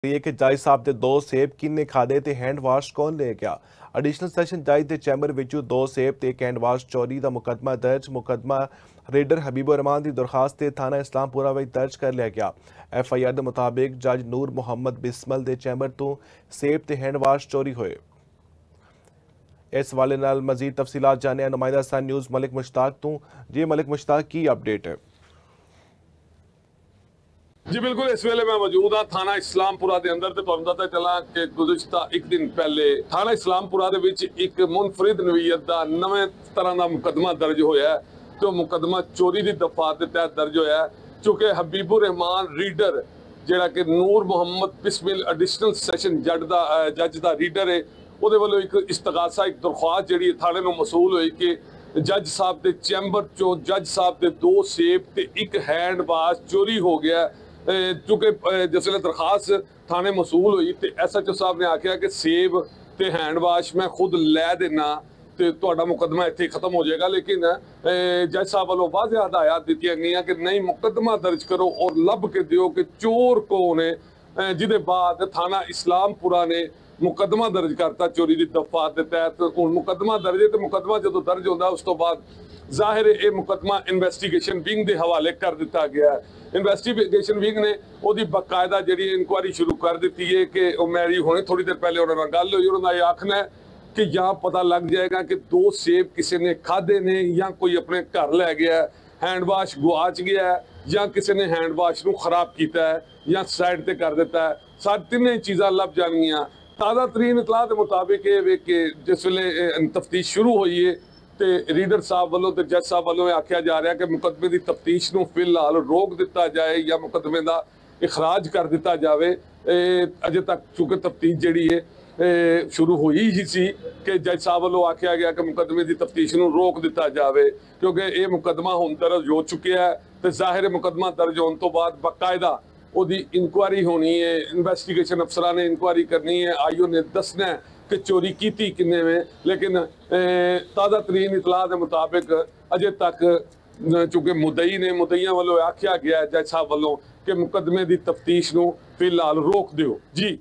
कि जज साहब ਦੇ 2 ਸੇਬ ਕਿੰਨੇ ਖਾਦੇ ਤੇ ਹੈਂਡ ਵਾਸ਼ ਕੌਣ ਲੈ ਗਿਆ। ਐਡੀਸ਼ਨਲ ਸੈਸ਼ਨ ਜਜ ਦੇ ਚੈਂਬਰ ਵਿੱਚੋਂ 2 ਸੇਬ ਤੇ ਇੱਕ ਹੈਂਡ ਵਾਸ਼ ਚੋਰੀ ਦਾ ਮੁਕੱਦਮਾ ਦਰਜ। ਮੁਕੱਦਮਾ ਰੇਡਰ ਹਬੀਬੁਰ ਰਹਿਮਾਨ ਦੀ ਦਰਖਾਸਤ ਤੇ ਥਾਣਾ ਇਸਲਾਮਪੁਰਾ ਵਿੱਚ ਦਰਜ ਕਰ ਲਿਆ ਗਿਆ। FIR ਦੇ ਮੁਤਾबिक ਜੱਜ ਨੂਰ ਮੁਹੰਮਦ ਬਿਸਮਲ ਦੇ ਚੈਂਬਰ ਤੋਂ ਸੇਬ ਤੇ ਹੈਂਡ ਵਾਸ਼ ਚੋਰੀ ਹੋਏ। इस हवाले नाल मजीद तफसीलात जाने नुमाइंदा सन न्यूज़ मलिक मुश्ताक तो। जी मलिक मुश्ताक की अपडेट है? जी बिल्कुल, इस वेले मैं मौजूद हाँ थाना इस्लामपुरा के अंदर। तो तुहानूं पता चला कि गुज़िश्ता एक दिन पहले थाना इस्लामपुरा दे विच एक मुनफरिद नवीयत का नवे तरह का मुकदमा दर्ज होया है। तो मुकदमा चोरी की दफात के तहत दर्ज होया है। चूँकि हबीबुर रहमान रीडर जिहड़ा कि नूर मुहम्मद बिस्मिल एडिशनल सैशन जज का रीडर है, ਉਹਦੇ ਵੱਲੋਂ ਇੱਕ ਇਸਤਗਾਸਾ ਇੱਕ ਦਰਖਾਸਤ ਜਿਹੜੀ ਥਾਣੇ ਨੂੰ ਮਸੂਲ ਹੋਈ ਕਿ ਜੱਜ ਸਾਹਿਬ ਦੇ ਚੈਂਬਰ ਚੋਂ ਜੱਜ ਸਾਹਿਬ ਦੇ 2 ਸੇਬ ਤੇ ਇੱਕ ਹੈਂਡ ਵਾਸ਼ ਚੋਰੀ ਹੋ ਗਿਆ। ਕਿਉਂਕਿ ਜਿਸ ਵੇਲੇ ਦਰਖਾਸਤ ਥਾਣੇ ਮਸੂਲ ਹੋਈ ਤੇ SHO ਸਾਹਿਬ ਨੇ ਆਖਿਆ ਕਿ ਸੇਬ ਤੇ ਹੈਂਡ ਵਾਸ਼ ਮੈਂ ਖੁਦ ਲੈ ਦੇਣਾ ਤੇ ਤੁਹਾਡਾ ਮੁਕੱਦਮਾ ਇੱਥੇ ਖਤਮ ਹੋ ਜਾਏਗਾ। ਲੇਕਿਨ ਜੱਜ ਸਾਹਿਬ ਵੱਲੋਂ ਵਾਜ਼ਿਹ ਹਦਾਇਤ ਦਿੱਤੀਆਂ ਗਈਆਂ ਕਿ ਨਹੀਂ, ਮੁਕੱਦਮਾ ਦਰਜ ਕਰੋ ਔਰ ਲੱਭ ਕੇ ਦਿਓ ਕਿ ਚੋਰ ਕੌਣ ਹੈ। ਜਿਹਦੇ ਬਾਅਦ ਥਾਣਾ ਇਸਲਾਮਪੁਰਾ ਨੇ मुकदमा दर्ज करता चोरी की दफात के तहत। हूँ मुकदमा दर्ज है तो मुकदमा जो दर्ज होता उस तो बाद जाहिर है ये मुकदमा इन्वेस्टिगेशन विंग के हवाले कर दिता गया है। इन्वेस्टिगेशन विंग ने उसकी बाकायदा जी इंक्वायरी शुरू कर दी है कि मेरी होने थोड़ी देर पहले उन्होंने गल हुई। उन्होंने ये आखना है कि यहाँ पता लग जाएगा कि 2 सेब किसी ने खाधे ने या कोई अपने घर लै गया, हैंड वाश गुआच गया है या किसी ने हैंड वाश को खराब किया है या साइड पर कर दिता है। सारी तीनों चीज़ा लभ जाएंगियां। ताज़ा तरीन इतलाह के मुताबिक कि जिस वे तफ्तीश शुरू हुई है तो रीडर साहब वालों तो जज साहब वालों आख्या जा रहा है कि मुकदमे की तफ्तीश को फिलहाल रोक दिता जाए या मुकदमे का इखराज कर दिता जाए। अजे तक चूँकि तफ्तीश जी है शुरू हुई ही सी कि जज साहब वालों आख्या गया कि मुकदमे की तफ्तीश को रोक दिता जाए, क्योंकि ये मुकदमा हुण दर्ज हो चुका है। तो जाहिर मुकदमा दर्ज होने तो बाद बाकायदा ਉਹਦੀ इंक्वायरी होनी है, इन्वेस्टिगेशन अफसरान ने इंक्वायरी करनी है, IO ने दसना है कि चोरी की किन्ने में। लेकिन ताज़ा तरीन इतलाह के मुताबिक अजे तक चूँकि मुदई ने मुदईयां वालों आख्या गया जज साहब वालों कि मुकदमे की तफ्तीश को फिलहाल रोक दो। जी।